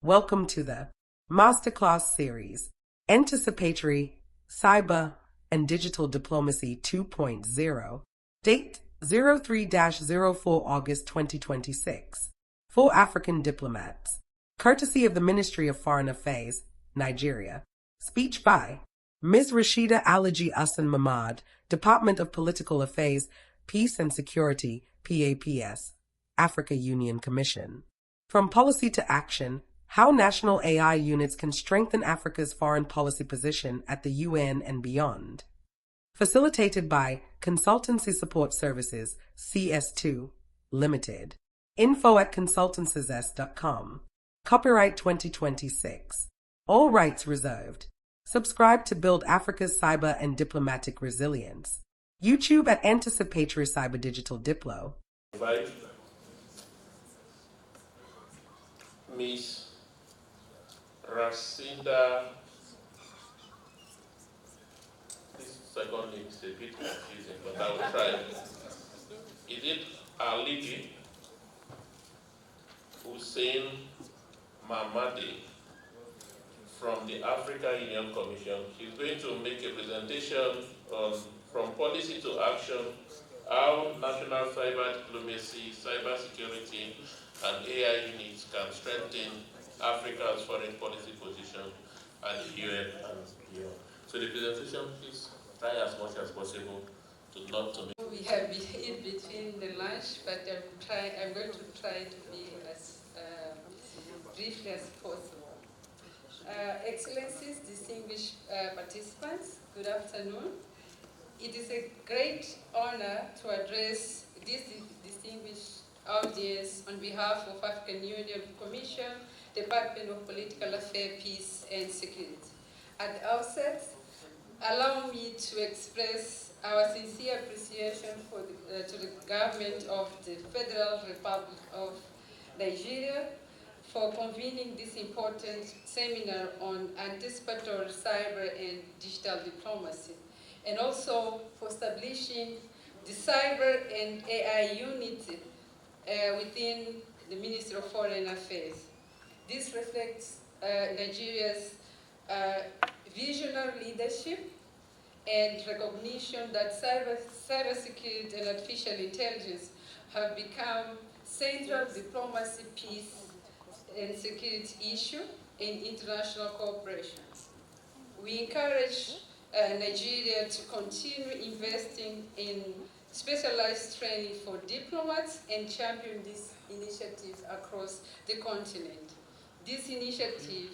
Welcome to the Masterclass Series, Anticipatory, Cyber, and Digital Diplomacy 2.0, date 03-04 August 2026, for African diplomats, courtesy of the Ministry of Foreign Affairs, Nigeria. Speech by Ms. Rachida Aligy Ussen Mamade, Department of Political Affairs, Peace and Security, PAPS, Africa Union Commission. From Policy to Action, how national AI units can strengthen Africa's foreign policy position at the UN and beyond. Facilitated by Consultancy Support Services, CS2, Limited. info@consultancys.com. Copyright 2026. All rights reserved. Subscribe to build Africa's cyber and diplomatic resilience. YouTube at Anticipatory Cyber Digital Diplo. Invite Miss Rachida. This second name is a bit confusing, but I will try. Is it Aligy Ussen Mamade from the Africa Union Commission? She's going to make a presentation on From Policy to Action, how national cyber diplomacy, cyber security, and AI units can strengthen Africa's foreign policy position at the UN and beyond. So the presentation, please try as much as possible to not to make. We have been in between the lunch, but I'm going to try to be as briefly as possible. Excellencies, distinguished participants, good afternoon. It is a great honor to address this distinguished audience on behalf of African Union Commission, Department of Political Affairs, Peace and Security. At the outset, allow me to express our sincere appreciation to the government of the Federal Republic of Nigeria for convening this important seminar on anticipatory cyber and digital diplomacy, and also for establishing the Cyber and AI unit within the Ministry of Foreign Affairs. This reflects Nigeria's visionary leadership and recognition that cybersecurity and artificial intelligence have become central diplomacy, peace, and security issue in international cooperation. We encourage Nigeria to continue investing in specialized training for diplomats and champion this initiative across the continent. This initiative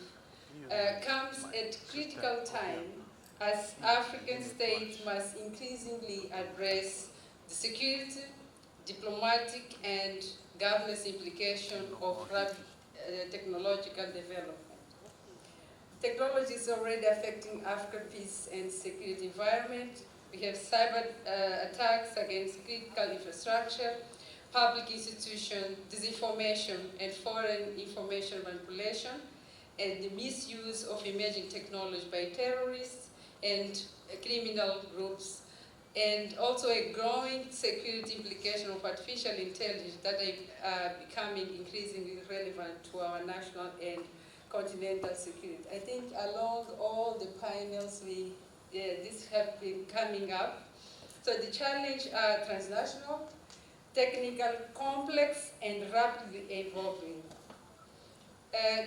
comes at critical time as African states must increasingly address the security, diplomatic, and governance implications of rapid technological development. Technology is already affecting Africa's peace and security environment. We have cyber attacks against critical infrastructure, public institutions, disinformation, and foreign information manipulation, and the misuse of emerging technology by terrorists and criminal groups, and also a growing security implication of artificial intelligence that are becoming increasingly relevant to our national and continental security. I think along all the panels, this have been coming up. So the challenges are transnational, technical, complex, and rapidly evolving.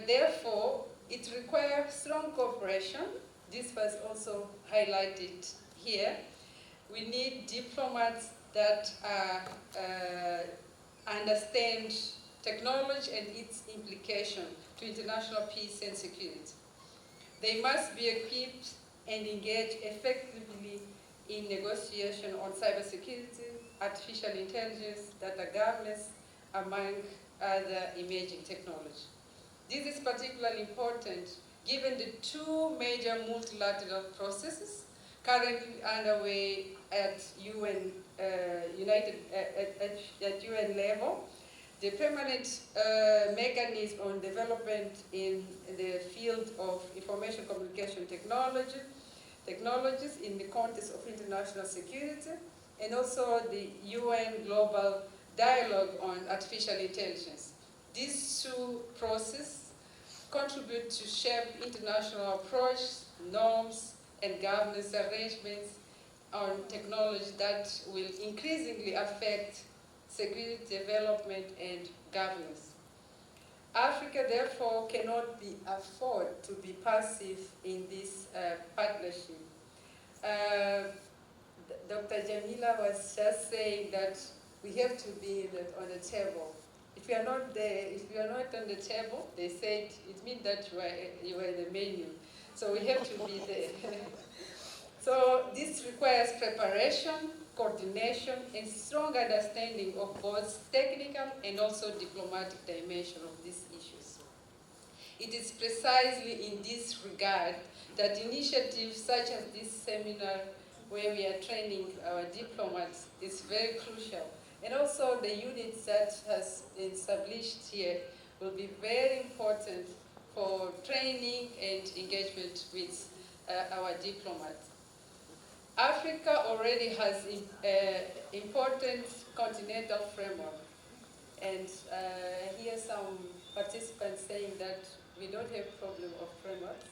Therefore, it requires strong cooperation. This was also highlighted here. We need diplomats that understand technology and its implication to international peace and security. They must be equipped and engage effectively in negotiation on cybersecurity, artificial intelligence, data governance, among other emerging technology. This is particularly important given the two major multilateral processes currently underway at UN level. The permanent mechanism on development in the field of information communication technologies in the context of international security, and also the UN Global Dialogue on Artificial Intelligence. These two processes contribute to shape international approach, norms, and governance arrangements on technology that will increasingly affect security development and governance. Africa, therefore, cannot be afford to be passive in this partnership. Dr. Jamila was just saying that we have to be on the table. If we are not there, if we are not on the table, they said it means that you are in the menu. So we have to be there. So this requires preparation, coordination, and strong understanding of both technical and also diplomatic dimension of these issues. It is precisely in this regard that initiatives such as this seminar, where we are training our diplomats, is very crucial. And also the units that has been established here will be very important for training and engagement with our diplomats. Africa already has important continental framework, and I hear some participants saying that we don't have problem of frameworks.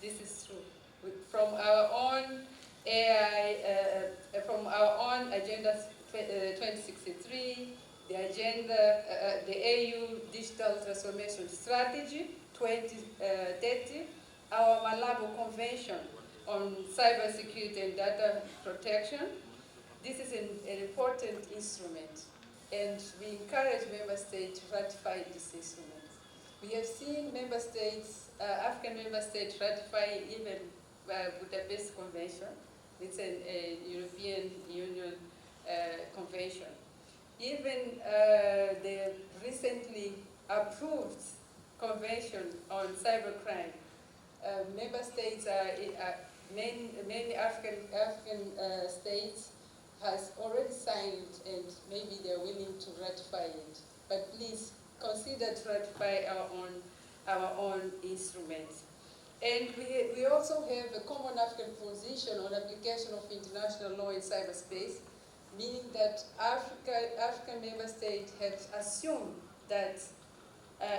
This is true. From our own AI, from our own Agenda 2063, the agenda, the AU Digital Transformation Strategy 2030, our Malabo Convention on Cybersecurity and Data Protection. This is an important instrument, and we encourage member states to ratify this instrument. We have seen member states, African member states ratify even Budapest Convention. It's a European Union convention. Even the recently approved convention on cybercrime, member states many African states has already signed, and maybe they're willing to ratify it. But please consider to ratify our own instruments. And we also have a common African position on application of international law in cyberspace, meaning that African member states have assumed that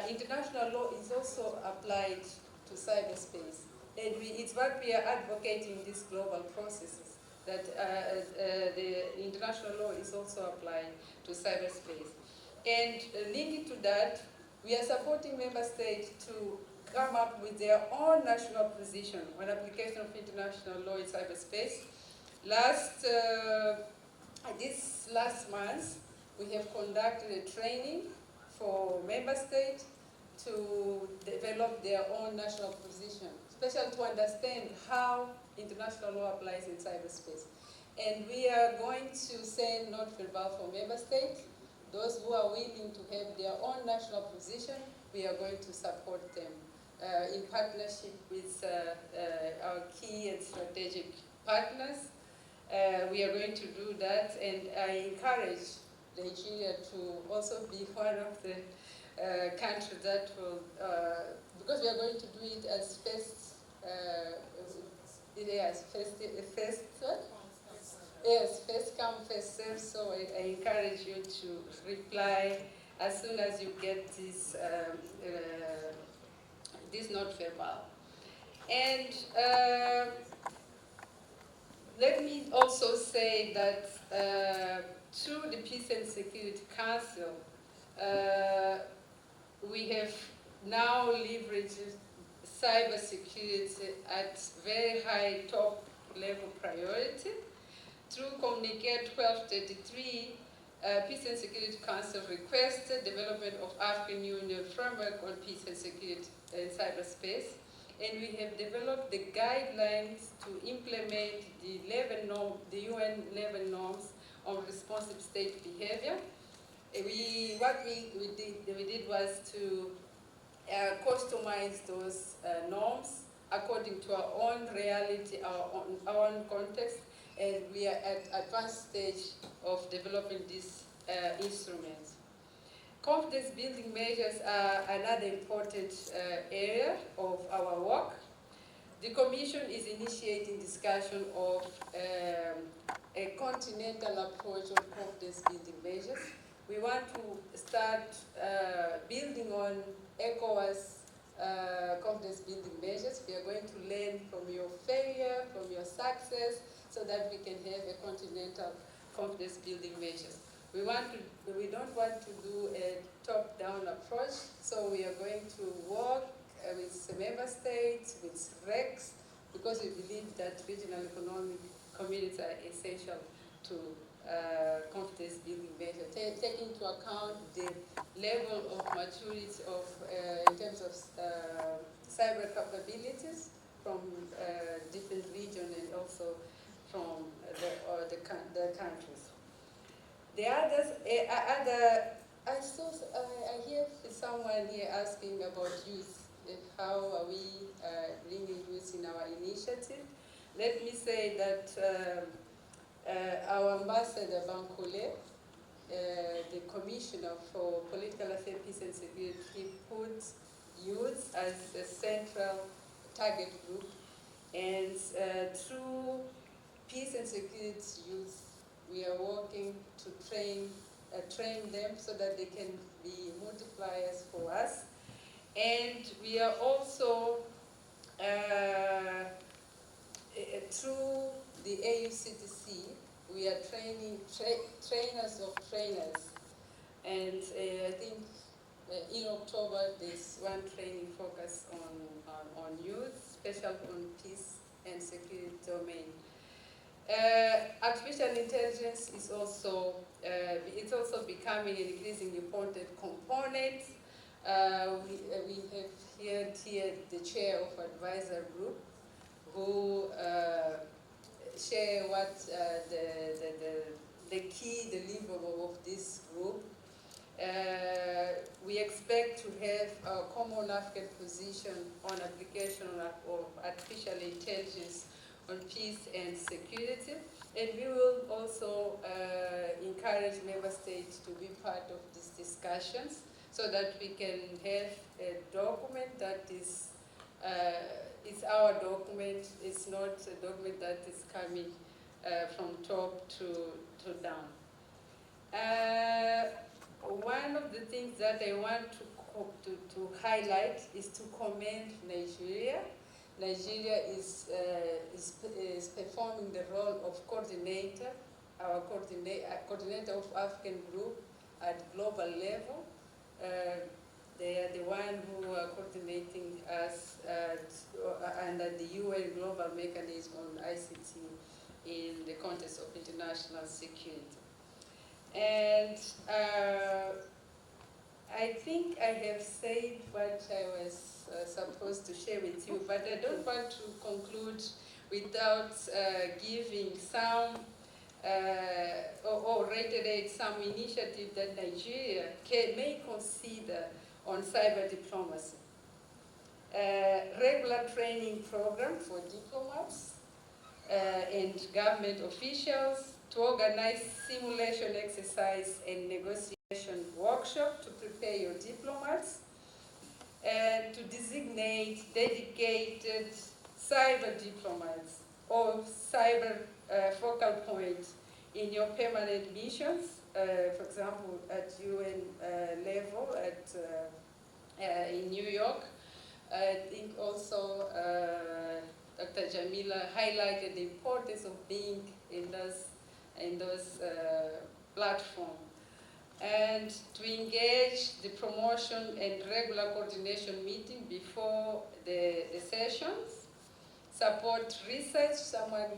international law is also applied to cyberspace. And it's what we are advocating in these global processes, that the international law is also applied to cyberspace. And linked to that, we are supporting member states to come up with their own national position on application of international law in cyberspace. This last month, we have conducted a training for member states to develop their own national position, especially to understand how international law applies in cyberspace. And we are going to send note verbal for member states. Those who are willing to have their own national position, we are going to support them in partnership with our key and strategic partners. We are going to do that, and I encourage Nigeria to also be one of the countries that will, because we are going to do it as first come, first serve. So I encourage you to reply as soon as you get this this note verbal. And let me also say that through the Peace and Security Council, we have now leveraged cybersecurity at very high top level priority. Through Communique 1233, Peace and Security Council requested development of African Union framework on peace and security in cyberspace. And we have developed the guidelines to implement the UN 11 norms on responsive state behavior. What we did was to customize those norms according to our own reality, our own context, and we are at advanced stage of developing these instruments. Confidence building measures are another important area of our work. The Commission is initiating discussion of a continental approach on confidence building measures. We want to start building on ECOWAS confidence building measures. We are going to learn from your failure, from your success, so that we can have a continental confidence building measures. We don't want to do a top-down approach, so we are going to work with member states, with RECs, because we believe that regional economic communities are essential to confidence building measures, taking into account the level of maturity of, in terms of cyber capabilities from different regions and also from the countries. The others, I hear someone here asking about youth. How are we bringing youth in our initiative? Let me say that our ambassador, Bankole, the Commissioner for Political Affairs, Peace and Security, he puts youth as a central target group, and through peace and security youth, we are working to train them so that they can be multipliers for us. And we are also, through the AUCTC, we are training trainers of trainers. And I think in October, there's one training focused on youth, special on peace and security domain. Artificial intelligence is also it's also becoming an increasingly important component. We have here the chair of advisor group who share what the key deliverable of this group. We expect to have a common African position on application of artificial intelligence on peace and security, and we will also encourage member states to be part of these discussions so that we can have a document that is it's our document. It's not a document that is coming from top to down. One of the things that I want to highlight is to commend Nigeria. Nigeria is performing the role of coordinator, our coordinator of African group at global level. They are the one who are coordinating us under the UN Global Mechanism on ICT in the context of international security. And I think I have said what I was supposed to share with you, but I don't want to conclude without giving some or reiterate some initiative that Nigeria may consider on cyber diplomacy. Regular training program for diplomats and government officials, to organize simulation exercise and negotiation workshop to prepare your diplomats, and to designate dedicated cyber diplomats or cyber focal points in your permanent missions, for example, at UN level in New York. I think also Dr. Jamila highlighted the importance of being in those platforms, and to engage the promotion and regular coordination meeting before the sessions, support research. Someone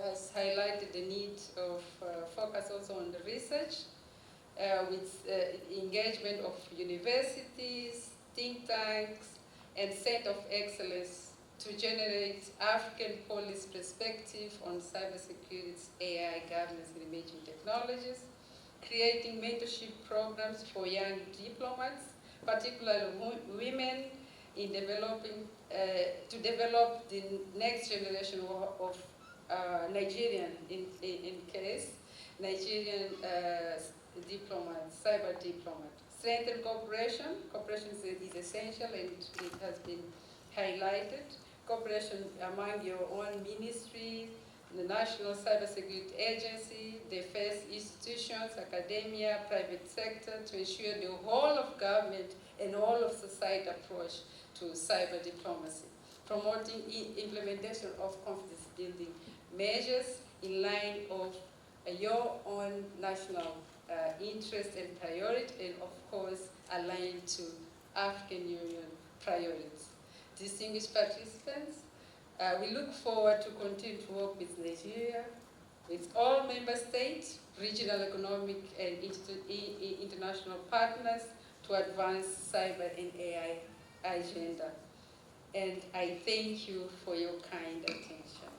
has highlighted the need of focus also on the research, with engagement of universities, think tanks, and Center of Excellence to generate African policy perspective on cybersecurity, AI, governance, and emerging technologies, creating mentorship programs for young diplomats, particularly women, in developing, to develop the next generation of Nigerian, Nigerian diplomats, cyber diplomats. Strengthen cooperation. Cooperation is essential, and it has been highlighted. Cooperation among your own ministry, the National Cybersecurity Agency, defense institutions, academia, private sector, to ensure the whole of government and all of society approach to cyber diplomacy, promoting implementation of confidence building measures in line of your own national interest and priority, and of course aligned to African Union priorities. Distinguished participants, we look forward to continue to work with Nigeria, with all member states, regional economic and international partners to advance cyber and AI agenda. And I thank you for your kind attention.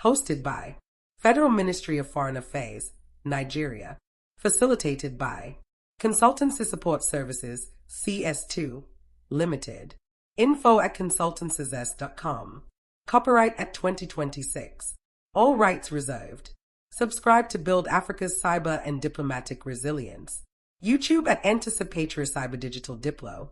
Hosted by Federal Ministry of Foreign Affairs, Nigeria. Facilitated by Consultancy Support Services, CS2, Limited. info@consultancys.com. Copyright at 2026. All rights reserved. Subscribe to build Africa's cyber and diplomatic resilience. YouTube at Anticipatory Cyber Digital Diplo.